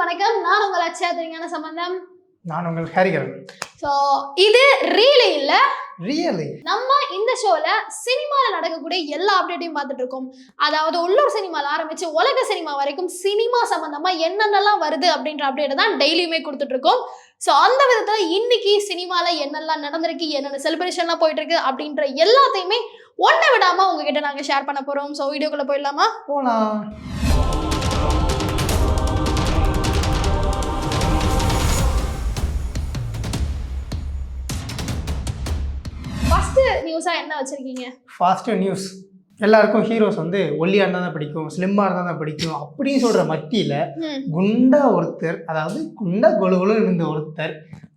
வணக்கம். நான் உங்கள் அச்சா சம்பந்தம். நான் உங்கள் ஹரிகரன். ஸோ இது ரியலி இல்லை, ரியலி நம்ம இந்த ஷோல சினிமாவில் நடக்கக்கூடிய எல்லா அப்டேட்டையும் பார்த்துட்டு இருக்கோம். அதாவது உள்ளூர் சினிமாவில் ஆரம்பிச்சு உலக சினிமா வரைக்கும் சினிமா சம்பந்தமா என்னென்னலாம் வருது அப்படின்ற அப்டேட் தான் டெய்லியுமே கொடுத்துட்டு இருக்கோம். ஸோ அந்த விதத்தில் இன்னைக்கு சினிமாவில் என்னெல்லாம் நடந்திருக்கு, என்னென்ன செலிப்ரேஷன்லாம் போயிட்டு இருக்கு அப்படின்ற எல்லாத்தையுமே ஒன்றை விடாம உங்ககிட்ட நாங்கள் ஷேர் பண்ண போறோம். ஸோ வீடியோக்குள்ள போயிடலாமா? போலாம். நியூஸா என்ன வச்சிருக்கீங்க? Fast news. எல்லாருக்கும் ஹீரோஸ் வந்து ஒல்லியா இருந்தா தான் பிடிக்கும், ஸ்லிம்மா இருந்தா தான் பிடிக்கும் அப்படின்னு சொல்ற மத்தியில குண்டா ஒருத்தர், அதாவது குண்டா கொலுகுலு இருந்த ஒருத்தர்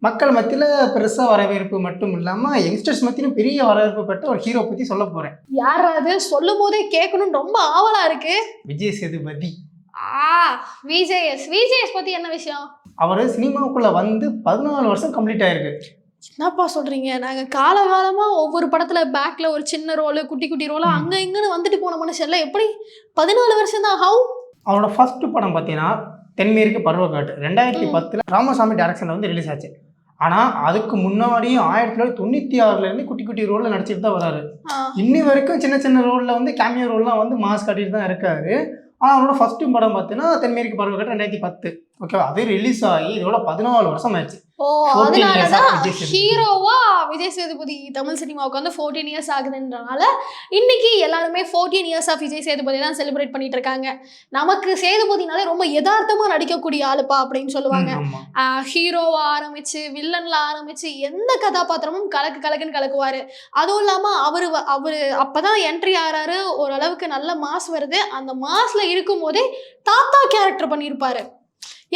மக்கள் மத்தியில பெருசா வரவேற்பு மட்டும் இல்லாம யங்ஸ்டர்ஸ் மத்தியிலும் பெரிய வரவேற்பு பெற்ற ஒரு ஹீரோ பத்தி சொல்ல போறேன். யாராவது சொல்லும் போதே கேட்கணும்னு ரொம்ப ஆவலா இருக்கு. விஜய் சேதுபதி. விஜேஎஸ் பத்தி என்ன விஷயம்? அவரு சினிமாவுக்குள்ள வந்து 14 வருஷம் கம்ப்ளீட் ஆயிருக்கு. என்னப்பா சொல்றீங்க? நாங்க காலகாலமா ஒவ்வொரு படத்துல பேக்ல ஒரு சின்ன ரோலு, குட்டி குட்டி ரோலு அங்க இங்கன்னு வந்துட்டு போன மனுஷன்ல எப்படி 14 வருஷம் தான்? ஹவு? அவரோட ஃபர்ஸ்ட் படம் பார்த்தீங்கன்னா தென்மேற்கு பருவக்காட்டு 2010 ராமசாமி டைரக்ஷன்ல வந்து ரிலீஸ் ஆச்சு. ஆனா அதுக்கு முன்னாடியும் 1996 இருந்து குட்டி குட்டி ரோல்ல நடிச்சிட்டு தான் வராரு. இன்னி வரைக்கும் சின்ன சின்ன ரோல்ல வந்து கேமியோ ரோல்லாம் வந்து மாஸ் காட்டிட்டு தான் இருக்காரு. ஆனால் அவரோட ஃபர்ஸ்ட் படம் பார்த்தீங்கன்னா தென்மேற்கு பருவக்காட்டு 2010. ஓகேவா? அது ரிலீஸ் ஆகி இதோட 14 வருஷம் ஆயிடுச்சு. அதனாலதான் ஹீரோவா விஜய் சேதுபதி தமிழ் சினிமாவுக்கு வந்து 14 இயர்ஸ் ஆகுதுன்றனால இன்னைக்கு எல்லாருமே 14 இயர்ஸ் ஆஃப் விஜய் சேதுபதி தான் செலிப்ரேட் பண்ணிட்டு இருக்காங்க. நமக்கு சேதுபதினாலே ரொம்ப யதார்த்தமா நடிக்கக்கூடிய ஆளுப்பா அப்படின்னு சொல்லுவாங்க. ஹீரோவா ஆரம்பிச்சு வில்லன்ல ஆரம்பிச்சு எந்த கதாபாத்திரமும் கலக்குன்னு கலக்குவாரு. அதுவும் இல்லாம அவரு அப்பதான் என்ட்ரி ஆறாரு, ஓரளவுக்கு நல்ல மாஸ் வருது. அந்த மாஸ்ல இருக்கும் போதே தாத்தா கேரக்டர் பண்ணியிருப்பாரு.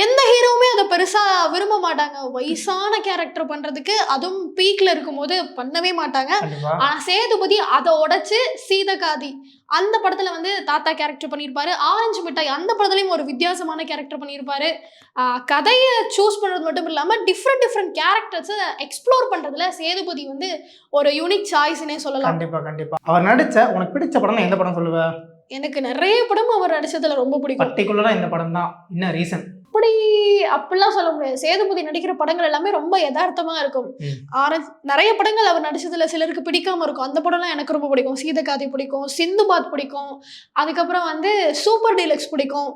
எந்த ஹீரோவுமே அதை பெருசா விரும்ப மாட்டாங்க, வயசான கேரக்டர் பண்றதுக்கு, அதுவும் பீக்ல இருக்கும்போது பண்ணவே மாட்டாங்க. ஆனா சேதுபதி அதை உடைச்சு சீதகாதி அந்த படத்துல வந்து தாத்தா கேரக்டர் பண்ணியிருப்பாரு. ஆரஞ்சு மிட்டாய் அந்த படத்துலயும் ஒரு வித்தியாசமான கேரக்டர் பண்ணியிருப்பாரு. கதையை சூஸ் பண்றது மட்டும் இல்லாம டிஃப்ரெண்ட் கேரக்டர்ஸ் எக்ஸ்ப்ளோர் பண்றதுல சேதுபதி வந்து ஒரு யூனிக் சாய்ஸ்னே சொல்லலாம். கண்டிப்பா அவர் நடிச்ச உனக்கு பிடிச்ச படம் எந்த படம் சொல்லுவ? எனக்கு நிறைய படம் அவர் நடிச்சதுல ரொம்ப பிடிக்கும். பர்டிகுலரா இந்த படம் தான். என்ன ரீசன்? அப்படிலாம் சொல்ல முடியாது. சேதுபதி நடிக்கிற படங்கள் எல்லாமே ரொம்ப யதார்த்தமா இருக்கும். நிறைய படங்கள் அவர் நடிச்சதுல சிலருக்கு பிடிக்காம இருக்கும். அந்த படம்லாம் எனக்கு ரொம்ப பிடிக்கும். சீதகாதி பிடிக்கும், சிந்துபாத் பிடிக்கும், அதுக்கப்புறம் வந்து சூப்பர் டீலக்ஸ் பிடிக்கும்.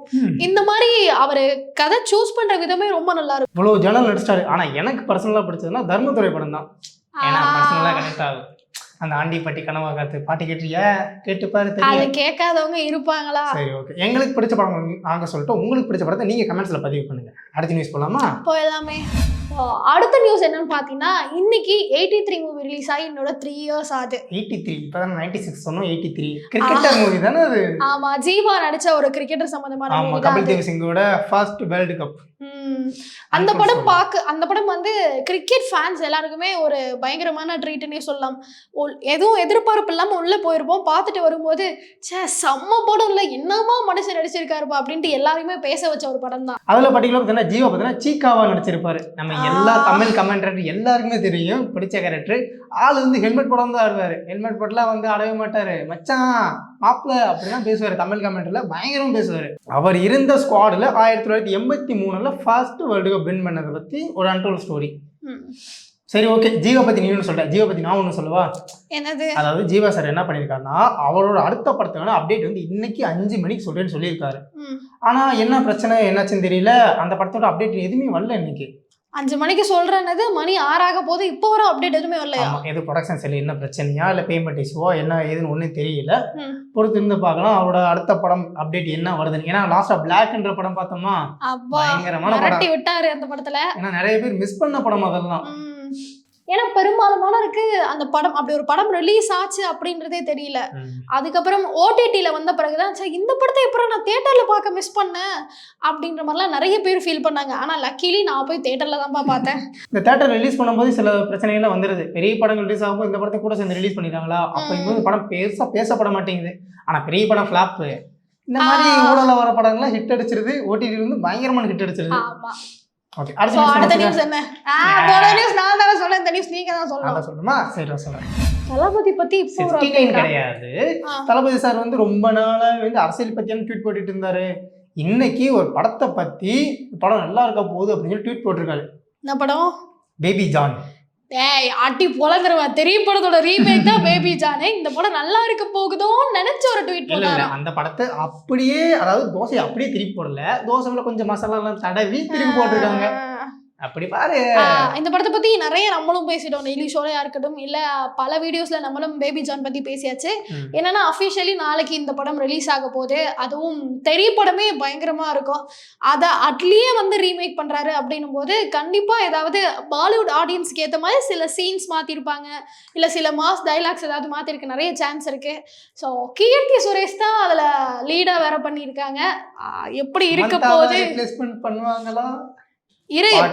இந்த மாதிரி அவரு கதை சூஸ் பண்ற விதமே ரொம்ப நல்லா இருக்கும். இவ்வளவு ஜனல் நடிச்சிட்டாரு. ஆனா எனக்கு பர்சனலா பிடிச்சதுன்னா தர்மதுரை படம் தான். பர்சனலா கனெக்ட் ஆகும். அந்த ஆண்டிப்பட்டி கனவா காத்து பாட்டு கேட்டியா? கேட்டு பாரு. அதை கேட்காதவங்க இருப்பாங்களா? சரி, ஓகே. எங்களுக்கு பிடிச்ச படம் நாங்க சொல்லிட்டு உங்களுக்கு பிடிச்ச படத்தை நீங்க கமெண்ட்ஸ்ல பதிவு பண்ணுங்க. அடுத்த நியூஸ் போலாமா? போயலாமே. அடுத்த நியூஸ் என்னன்னு பாத்தீங்கன்னா, இன்னைக்கு 83 மூவி ரிலீஸ் ஆகி என்னோட 3 இயர்ஸ் ஆகுது. 83 இப்பதான் 96 சொன்னோம். 83 கிரிக்கெட்டர் மூவி தானே அது? ஆமா, ஜீவா நடிச்ச ஒரு கிரிக்கெட்டர் சம்பந்தமான மூவி தான். கபில் தேவ் சிங்கோட ஃபர்ஸ்ட் வேர்ல்ட் கப். அந்த படம் வந்து கிரிக்கெட் ஃபேன்ஸ் எல்லாருக்குமே ஒரு பயங்கரமான ட்ரீட்னே சொல்லலாம். எதுவும் எதிர்பார்ப்பு இல்லாம உள்ள போயிருப்போம். பார்த்துட்டு வரும்போது செம்ம படம் இல்ல, என்னமா மனுஷன் நடிச்சிருக்காருப்பா அப்படின்ட்டு எல்லாருமே பேச வச்ச ஒரு படம் தான். அதுல பர்டிகுலர் ஜீவா பார்த்தீங்கன்னா சீக்காவா நடிச்சிருப்பாரு. நம்ம எல்லா தமிழ் கமெண்டர் எல்லாருக்குமே தெரியும். பிடிச்ச கேரக்டர். ஆள் வந்து ஹெல்மெட் போடாம தான் ஆடுவாரு. ஹெல்மெட் போட்டுலாம் வந்து ஆடவே மாட்டாரு. மச்சான் மாப்பிள்ள அப்படிதான் பேசுவாரு. தமிழ் கமெண்ட்ல பயங்கரமா பேசுவாரு. அவர் இருந்த ஸ்குவாட்ல 1983 ஃபர்ஸ்ட் வேர்ல்டு கப் வின் பண்ணதை பத்தி ஒரு அன்டோல்ட் ஸ்டோரி. சரி, ஓகே. ஜீவா பத்தி நீ ஒன்று சொல்ற, ஜீவா பத்தி நான் ஒன்று சொல்லவா? என்னது? அதாவது ஜீவா சார் என்ன பண்ணியிருக்காருன்னா, அவரோட அடுத்த படத்துக்கான அப்டேட் வந்து இன்னைக்கு 5 மணிக்கு சொல்றேன்னு சொல்லியிருக்காரு. ஆனா என்ன பிரச்சனை என்னாச்சுன்னு தெரியல, அந்த படத்தோட அப்டேட் எதுவுமே வரல. இன்னைக்கு 5 மணிக்கு சொல்றேன்னது மணி 6 ஆக போது, இப்போ வர அப்டேட் எதுவுமே வரலையா? எது ப்ரொடக்ஷன் சரி என்ன பிரச்சனையா இல்லை பேமெண்ட் இஷ்யூவா என்ன ஏதுன்னு ஒன்றும் தெரியல. பொறுத்து இருந்து பார்க்கலாம் அவரோட அடுத்த படம் அப்டேட் என்ன வருதுன்னு. ஏன்னா லாஸ்டா பிளாக்ன்ற படம் பார்த்தோமா, பயங்கரமான படம் விட்டாரு அந்த படத்துல. ஏன்னா நிறைய பேர் மிஸ் பண்ண படம் அதெல்லாம். ஏன்னா பெரும்பாலுமானருக்கு அந்த படம் அப்படி ஒரு படம் ரிலீஸ் ஆச்சு அப்படின்றதே தெரியல. அதுக்கப்புறம் ஓடிடியில வந்த பிறகுதான் இந்த படத்தை எப்பறம் நான் தியேட்டர்ல பார்க்க மிஸ் பண்ணேன் அப்படின்ற மாதிரிலாம் நிறைய பேர் ஃபீல் பண்ணாங்க. ஆனா லக்கிலி நான் போய் தியேட்டர்ல தான்ப்பா பார்த்தேன். இந்த தியேட்டர் ரிலீஸ் பண்ணும்போது சில பிரச்சனைகள்லாம் வந்துருது. பெரிய படங்கள் ரிலீஸ் ஆகும்போது இந்த படத்தை கூட சேர்ந்து ரிலீஸ் பண்ணிடுறாங்களா, அப்போ இந்த படம் பெருசா பேசப்பட மாட்டேங்குது. ஆனா பெரிய படம் ஃபிளாப். இந்த மாதிரி ஊழல வர படங்கள்லாம் ஹிட் அடிச்சிருது. ஓடிடி வந்து பயங்கரமான ஹிட் அடிச்சிருது. அடுத்த நியூஸ் என்ன? போன நியூஸ் நான் தான சொல்றேன், இந்த நியூஸ் நீங்க தான் சொல்லணும். நான் சொல்லணுமா? சரி, நான் சொல்றேன். தளபதி பத்தி 69 கிடையாது. தளபதி சார் வந்து ரொம்ப நாளா வந்து அரசியல் பத்தியான ட்வீட் போட்டுட்டு இருந்தாரு. இன்னைக்கு ஒரு படத்தை பத்தி படம் நல்லா இருக்க போகுது அப்படின்னு சொல்லி ட்வீட் போட்டிருக்காரு. என்ன படம்? Baby John. ஏய் அட்டி பொழந்துருவா. தெரிய படத்தோட ரீமேக் தான் பேபி ஜானே. இந்த படம் நல்லா இருக்க போகுதோன்னு நினைச்ச ஒரு ட்வீட் இல்ல போட்டாரு. அந்த படத்தை அப்படியே, அதாவது தோசையை அப்படியே திருப்பி போடல, தோசைல கொஞ்சம் மசாலா எல்லாம் தடவி திருப்பி போட்டுருக்காங்க. அப்படி பாரு. இந்த படத்தை பத்தி நிறைய நம்மளும் பேசிட்டோம். டெய்லி ஷோலையா இருக்கட்டும், இல்ல பல வீடியோஸ்ல நம்மளும் பேபி ஜான் பத்தி பேசியாச்சு. என்னன்னா அஃபிஷியலி நாளைக்கு இந்த படம் ரிலீஸ் ஆக போகுது. அதுவும் தெரிய படமே பயங்கரமா இருக்கும். அதை அட்லியே வந்து ரீமேக் பண்றாரு அப்படின்னும் போது கண்டிப்பா ஏதாவது பாலிவுட் ஆடியன்ஸ்க்கு ஏற்ற மாதிரி சில சீன்ஸ் மாத்திருப்பாங்க, இல்ல சில மாஸ் டைலாக்ஸ் ஏதாவது மாத்திருக்க நிறைய சான்ஸ் இருக்கு. ஸோ கீர்த்தி சுரேஷ் தான் அதுல லீடா வேற பண்ணியிருக்காங்க. எப்படி இருக்க போகுது? பண்ணுவாங்களா?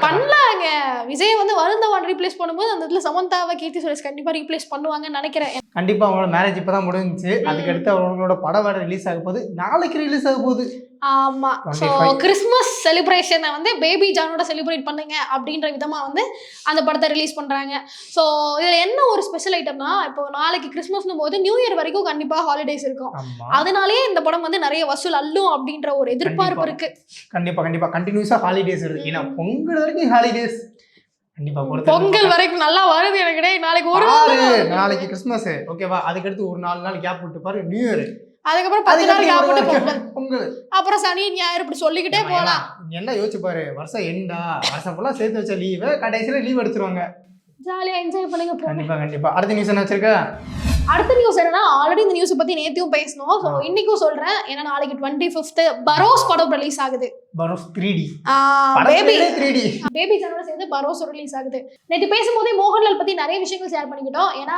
பண்ணலாங்க. விஜய் வந்து வருந்தவான் ரீப்ளேஸ் பண்ணும்போது அந்த இடத்துல சமந்தாவை கீர்த்தி சுரேஷ் கண்டிப்பா ரீப்ளேஸ் பண்ணுவாங்கன்னு நினைக்கிறேன். கண்டிப்பா அவங்களோட மேரேஜ் இப்பதான் முடிஞ்சுச்சு. அதுக்கடுத்து அவங்களோட படம் வேற ரிலீஸ் ஆக போகுது. நாளைக்கு ரிலீஸ் ஆக போகுது. ஆமா. ஸோ கிறிஸ்மஸ் செலிப்ரேஷனை வந்து பேபி ஜானோட செலிப்ரேட் பண்ணுங்க அப்படின்ற விதமா வந்து அந்த படத்தை ரிலீஸ் பண்றாங்க. ஸோ இதுல என்ன ஒரு ஸ்பெஷல் ஐட்டம்னா, இப்போ நாளைக்கு கிறிஸ்மஸ்னும் போது நியூ இயர் வரைக்கும் கண்டிப்பா ஹாலிடேஸ் இருக்கும். அதனாலேயே இந்த படம் வந்து நிறைய வசூல் அள்ளும் அப்படின்ற ஒரு எதிர்பார்ப்பு இருக்கு. கண்டிப்பா கண்டிப்பா கண்டினியூஸா ஹாலிடேஸ் இருக்கு. ஏன்னா பொங்கல் வரைக்கும் ஹாலிடேஸ். கண்டிப்பா பொங்கல் வரைக்கும் நல்லா வருது எனக்கு. நாளைக்கு கிறிஸ்மஸ் ஓகேவா, அதுக்கடுத்து ஒரு 4 நாள் கேப் விட்டு பாரு நியூ இயர், அதுக்கப்புறம் 10 நாள் கேப் விட்டு பொங்கல், அப்புறம் சனி ஞாயிறு இப்படி சொல்லிக்கிட்டே போகலாம். என்ன யோசிச்சு பாரு, வருஷம் எண்டா, வருஷம் ஃபுல்லா சேர்த்து வச்ச லீவு கடைசியில லீவ் எடுத்துருவாங்க. ஜாலியா என்ஜாய் பண்ணுங்க. கண்டிப்பா கண்டிப்பா. அடுத்த நியூஸ் என்ன வச்சிருக்க? அடுத்த நியூஸ் என்னன்னா, ஆல்ரெடி இந்த நியூஸ் பத்தி நேத்தியும் பேசணும். ஸோ இன்னைக்கும் சொல்றேன். ஏன்னா நாளைக்கு 25th பரோஸ் படம் ரிலீஸ் ஆகுது. Burrows 3D. பேபி ஜானோட சேர்ந்து பரோஸ் ரிலீஸ் ஆகுது. நேற்று பேசும்போதே மோகன்லால் பத்தி நிறைய விஷயங்கள் ஷேர் பண்ணிக்கிட்டோம். ஏன்னா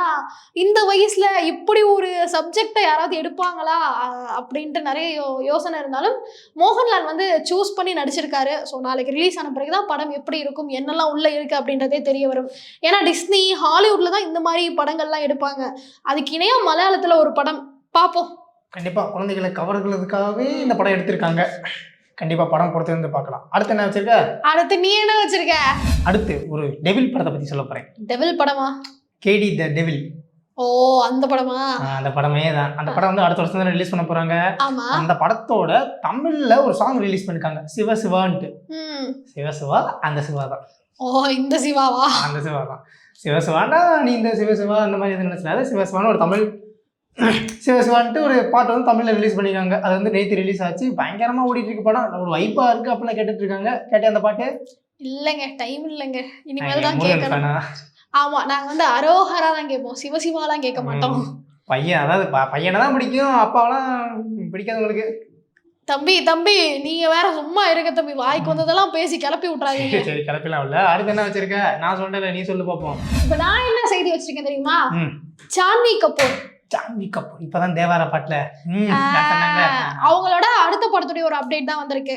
இந்த வயசுல இப்படி ஒரு சப்ஜெக்டை யாராவது எடுப்பாங்களா அப்படின்ட்டு நிறைய யோசனை இருந்தாலும் மோகன்லால் வந்து சூஸ் பண்ணி நடிச்சிருக்காரு. ஸோ நாளைக்கு ரிலீஸ் ஆன பிறகுதான் படம் எப்படி இருக்கும், என்னெல்லாம் உள்ள இருக்கு அப்படின்றதே தெரிய வரும். ஏன்னா டிஸ்னி ஹாலிவுட்ல தான் இந்த மாதிரி படங்கள்லாம் எடுப்பாங்க. அதுக்கு இணையா மலையாளத்துல ஒரு படம் பார்ப்போம். கண்டிப்பா குழந்தைகளை கவர்கிறதுக்காகவே இந்த படம் எடுத்திருக்காங்க. கண்டிப்பா படம் பொறுத்து பார்க்கலாம். அடுத்து என்ன வச்சிருக்க? அடுத்து நீ என்ன வச்சிருக்க? அடுத்து ஒரு டெவில் படத்தை பத்தி சொல்ல போறேன். டெவில் படமா? கேடி த டெவில். ஓ அந்த படமா? அந்த படமே தான். அந்த படம் வந்து அடுத்த வருஷம் தான் ரிலீஸ் பண்ண போறாங்க. அந்த படத்தோட தமிழ்ல ஒரு சாங் ரிலீஸ் பண்ணிருக்காங்க, சிவ சிவான்ட்டு. சிவ சிவா அந்த சிவா தான். ஓ இந்த சிவாவா? அந்த சிவா தான். சிவசிவானா நீ இந்த சிவசிவா அந்த மாதிரி எதுவும் நினைச்சல, சிவசிவான்னு ஒரு தமிழ் சிவசிவான்ட்டு ஒரு பாட்டு வந்து தமிழில் ரிலீஸ் பண்ணியிருக்காங்க. அது வந்து நேற்று ரிலீஸ் ஆச்சு. பயங்கரமாக ஓடிட்டு இருக்கு படம். ஒரு வைப்பாக இருக்குது அப்படிலாம் கேட்டுட்டு இருக்காங்க. கேட்டே அந்த பாட்டு? இல்லைங்க, டைம் இல்லைங்க, இனிமேல் தான் கேட்கணும். ஆமாம், நாங்கள் வந்து அரோஹரா தான் கேட்போம், சிவசிவாலாம் கேட்க மாட்டோம். பையன், அதாவது பையனை தான் பிடிக்கும், அப்பாவெல்லாம் பிடிக்காது உங்களுக்கு. தம்பி நீங்க வேற சும்மா இருக்க தம்பி, வாய்க்கு வந்ததெல்லாம் பேசி கிளப்பி விட்றாங்க. சரி கிளப்பிலாம் இல்ல. அடுத்து என்ன வச்சிருக்க? நான் சொல்றேன், நீ சொல்லு பாப்போம். இப்ப நான் என்ன செய்தி வச்சிருக்கேன் தெரியுமா? சான்வி கபூர் இப்பதான் தேவாரா பாட்டுல அவங்களோட அடுத்த படத்துடைய ஒரு அப்டேட் தான் வந்திருக்கு.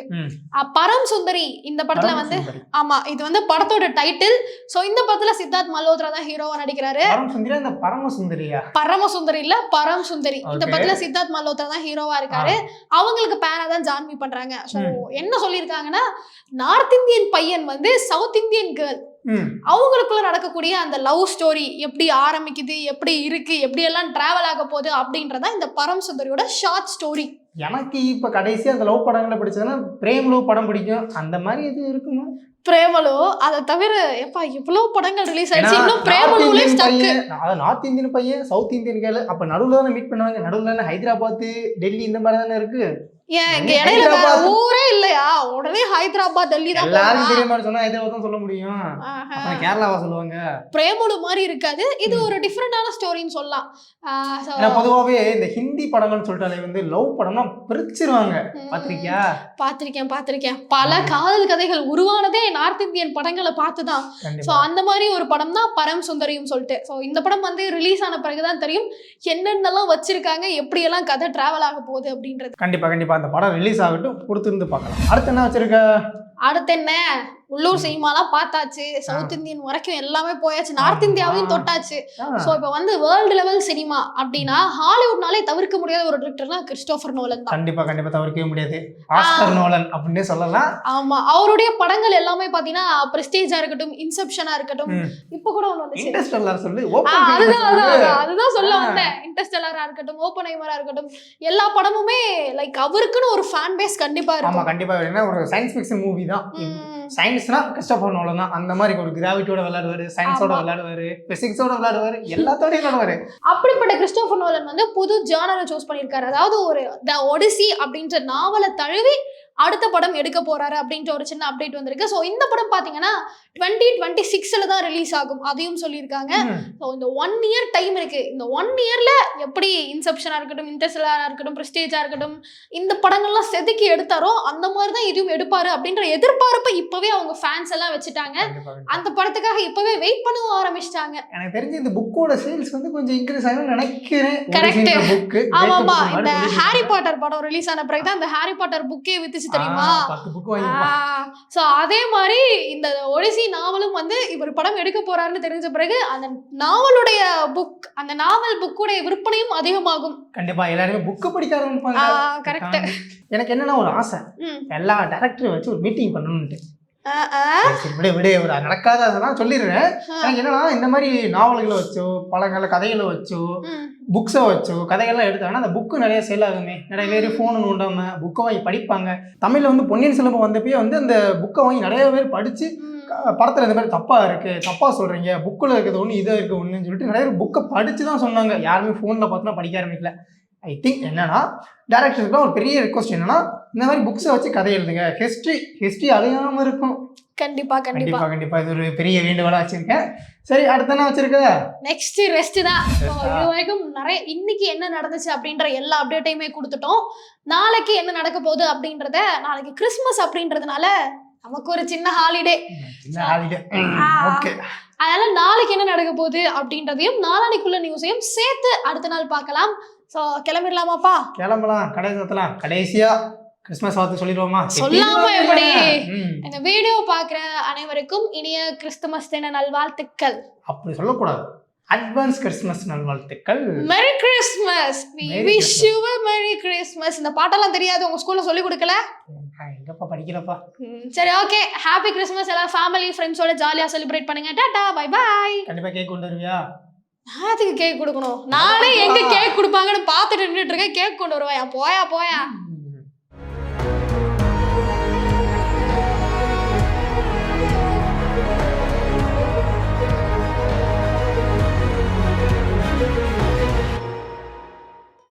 பரம் சுந்தரி இந்த படத்துல வந்து, ஆமா இது வந்து படத்தோட டைட்டில். சோ இந்த படத்துல சித்தார்த் மல்ஹோத்ரா தான் ஹீரோவா நடிக்கிறாரு. பரமசுந்தரி இல்ல, பரம் சுந்தரி. இந்த படத்துல சித்தார்த் மல்ஹோத்ரா தான் ஹீரோவா இருக்காரு. அவங்களுக்கு பேரா தான் ஜான்வி பண்றாங்க. சோ என்ன சொல்லியிருக்காங்கன்னா, நார்த் இந்தியன் பையன் வந்து சவுத் இந்தியன் கேர்ள், அவங்களுக்குள்ள நடக்கக்கூடிய அந்த லவ் ஸ்டோரி எப்படி ஆரம்பிக்குது, எப்படி இருக்கு, எப்படி எல்லாம் டிராவல் ஆக போகுது அப்படின்றத இந்த பரம் சுந்தரியோட ஷார்ட் ஸ்டோரி. எனக்கு இப்ப கடைசி அந்த லவ் படங்களை பிடிச்சதுன்னா பிரேம் லவ் படம் பிடிக்கும். அந்த மாதிரி எதுவும் இருக்குமா? பிரேமலு அதை தவிர எப்பா இவ்வளவு படங்கள் ரிலீஸ் ஆயிடுச்சு, இன்னும் பிரேமலுலே ஸ்டக். அதாவது நார்த் இந்தியன் பையன் சவுத் இந்தியன் கேர்ள், அப்ப நடுவுல தானே மீட் பண்ணுவாங்க. நடுவுல ஹைதராபாத் டெல்லி இந்த மாதிரி தானே இருக்கு. ஏன் இங்க இடையில வேற ஊரே இல்லையா? உடனே ஹைதராபாத் டெல்லி தான் எல்லாரும் தெரியுமா சொன்னா ஹைதராபாத் தான் சொல்ல முடியும். அப்புறம் கேரளாவா சொல்லுவாங்க. பிரேமலு மாதிரி இருக்காது, இது ஒரு டிஃபரெண்டான ஸ்டோரின்னு சொல்லலாம். பொதுவாவே இந்த ஹிந்தி படங்கள்னு சொல்லிட்டாலே வந்து லவ் படம்னா பிரிச்சிருவாங்க. பாத்திருக்கேன் பல காதல் கதைகள் உருவானதே நார்த் இந்தியன் படங்களை பார்த்துதான். சோ அந்த மாதிரி ஒரு படம் தான் பரம் சுந்தரியும் சொல்லிட்டு. சோ இந்த படம் வந்து ரிலீஸ் ஆன பிறகுதான் தெரியும் என்னென்னலாம் வச்சிருக்காங்க, எப்படி எல்லாம் கதை டிராவல் ஆக போகுது அப்படின்றது. கண்டிப்பா அந்த படம் ரிலீஸ் ஆகட்டும், பொறுத்திருந்து பார்க்கலாம். அடுத்து என்ன வச்சிருக்க? அடுத்து என்ன, உள்ளூர் சினிமாலாம் பார்த்தாச்சு, சவுத் இந்தியன் வரைக்கும் எல்லாமே போயாச்சு, நார்த் இந்தியாவையும் தொட்டாச்சு. ஸோ இப்போ வந்து வேர்ல்டு லெவல் சினிமா அப்படின்னா ஹாலிவுட்னாலே தவிர்க்க முடியாத ஒரு டிரெக்டர்னா கிறிஸ்டோபர் நோலன் தான். கண்டிப்பா கண்டிப்பா தவிர்க்கவே முடியாது. ஆஸ்கர் நோலன் அப்படின்னே சொல்லலாம். ஆமா, அவருடைய படங்கள் எல்லாமே பாத்தீங்கன்னா பிரஸ்டீஜா இருக்கட்டும், இன்செப்ஷனா இருக்கட்டும், இப்போ கூட ஒன்று வந்துச்சு இன்டர்ஸ்டெல்லார் சொல்லு. அதுதான் சொல்ல வந்தேன். இன்டர்ஸ்டெல்லாரா இருக்கட்டும், ஓப்பன்ஹைமரா இருக்கட்டும், எல்லா படமுமே லைக் அவருக்குன்னு ஒரு ஃபேன் பேஸ் கண்டிப்பா இருக்கும். ஆமா கண்டிப்பா. என்ன ஒரு சயின்ஸ் ஃபிக்ஷன் மூவி தான். சயின்ஸ்னா கிறிஸ்டோபர் நோலன் தான். அந்த மாதிரி ஒரு கிராவிட்டியோட விளையாடுவாரு, சயின்ஸோட விளையாடுவாரு, பிசிக்ஸோட விளையாடுவாரு, எல்லாத்தோடயும் விளையாடுவாரு. அப்படிப்பட்ட கிறிஸ்டோபர் நோலன் வந்து புது ஜானரை சூஸ் பண்ணியிருக்காரு. அதாவது ஒரு த ஒடிசி அப்படின்ற நாவலை தழுவி அடுத்த படம் எடுக்க போறாரு அப்படின்ற ஒரு சின்ன அப்டேட் வந்திருக்கு. ஸோ இந்த படம் பார்த்தீங்கன்னா 2026 தான் ரிலீஸ் ஆகும், அதையும் சொல்லியிருக்காங்க. ஸோ இந்த 1 year டைம் இருக்கு. இந்த 1 yearல எப்படி இன்செப்ஷனா இருக்கட்டும், இன்டர்ஸ்டெல்லாரா இருக்கட்டும், பிரஸ்டீஜா இருக்கட்டும், இந்த படங்கள்லாம் செதுக்கி எடுத்தாரோ அந்த மாதிரி தான் இதுவும் எடுப்பாரு அப்படின்ற எதிர்பார்ப்பை இப்பவே அவங்க ஃபேன்ஸ் எல்லாம் வச்சுட்டாங்க. அந்த படத்துக்காக இப்பவே வெயிட் பண்ண ஆரம்பிச்சிட்டாங்க. எனக்கு தெரிஞ்சு இந்த புக்கோட சேல்ஸ் வந்து கொஞ்சம் இன்க்ரீஸ் ஆகும் நினைக்கிறேன். கரெக்ட். புக் ஆமாமா, இந்த ஹாரி பாட்டர் படம் ரிலீஸ் ஆன பிறகு தான் இந்த ஹாரி பாட்டர் புக்கே வித்துச்சு தெரியுமா? 10 புக் வாங்கி. சோ அதே மாதிரி இந்த ஒடிசி நாவலும் வந்து இவர் படம் எடுக்க போறாருன்னு தெரிஞ்ச பிறகு அந்த நாவலுடைய புக், அந்த நாவல் புக்குடைய விற்பனையும் அதிகமாகும். கண்டிப்பா எல்லாருமே புக் படிக்க ஆரம்பிப்பாங்க. கரெக்ட். எனக்கு என்னன்னா ஒரு ஆசை, எல்லா டைரக்டரையும் வச்சு ஒரு மீட்டிங் பண்ணணும்னு. விட ஒரு நடக்காத அதெல்லாம் சொல்லிடுறேன். எனக்கு என்னன்னா இந்த மாதிரி நாவல்களை வச்சோ, பழங்களை கதைகளை வச்சோ, புக்ஸை வச்சோ கதைகள்லாம் எடுத்தாங்கன்னா அந்த புக்கு நிறைய சேல் ஆகுமே. நிறைய பேர் ஃபோனு நோண்டாம புக்கை வாங்கி படிப்பாங்க. தமிழ்ல வந்து பொன்னியின் செல்வன் வந்தப்பயே வந்து அந்த புக்கை வாங்கி நிறைய பேர் படிச்சு படத்துல இந்த மாதிரி தப்பா இருக்கு, தப்பா சொல்றீங்க, புக்கில் இருக்கிறது ஒன்று இதாக இருக்கு ஒன்றுன்னு சொல்லிட்டு நிறைய பேர் புக்கை படிச்சு தான் சொன்னாங்க. யாருமே ஃபோனில் பார்த்தோன்னா படிக்க ஆரம்பிக்கல. ஐ திங்க் என்னன்னா டேரக்டருக்குலாம் ஒரு பெரிய ரெக்வஸ்ட் என்னன்னா இந்த மாதிரி புக்ஸை வச்சு கதை எழுதுங்க, ஹிஸ்ட்ரி அழியாம இருக்கும். கண்டிப்பா கண்டிப்பா கண்டிப்பா கண்டிப்பா இது ஒரு பெரிய வேண்டுகோளா வச்சிருக்கேன். சரி, அடுத்த என்ன வச்சிருக்க? நெக்ஸ்ட் ரெஸ்ட் தான். இது வரைக்கும் நிறைய இன்னைக்கு என்ன நடந்துச்சு அப்படின்ற எல்லா அப்டேட்டையுமே கொடுத்துட்டோம். நாளைக்கு என்ன நடக்க போகுது அப்படின்றத, நாளைக்கு கிறிஸ்மஸ் அப்படின்றதுனால நமக்கு ஒரு சின்ன ஹாலிடே. அதனால நாளைக்கு என்ன நடக்க போகுது அப்படின்றதையும் நாளானைக்குள்ள நியூஸையும் சேர்த்து அடுத்த நாள் பார்க்கலாம். ஸோ கிளம்பிடலாமாப்பா? கிளம்பலாம். கடைசியா கிறிஸ்மஸ் வாழ்த்து சொல்லிடுவோமா? சொல்லாம எப்படி? இந்த வீடியோ பார்க்குற அனைவருக்கும் இனிய கிறிஸ்துமஸ் தின நல்வாழ்த்துக்கள். அப்படி சொல்லக்கூடாது, அட்வான்ஸ் கிறிஸ்மஸ் நல்வாழ்த்துக்கள். மெரி Christmas. we wish you a merry christmas. இந்த பாட்டெல்லாம் தெரியாது, உங்க ஸ்கூல்ல சொல்லி கொடுக்கல? எங்கப்பா படிக்கிறப்பா. சரி, ஓகே, ஹாப்பி கிறிஸ்மஸ். எல்லாம் ஃபேமிலி ஃப்ரெண்ட்ஸோட ஜாலியா செலிப்ரேட் பண்ணுங்க. டாடா, பை பை. கண்டிப்பா கேக் கொண்டு வருவியா? அதுக்கு கேக் கொடுக்கணும். நானே எங்க கேக் கொடுப்பாங்கன்னு பார்த்துட்டு நின்றுட்டு இருக்கேன். கேக் கொண்டு வருவாயா? போயா.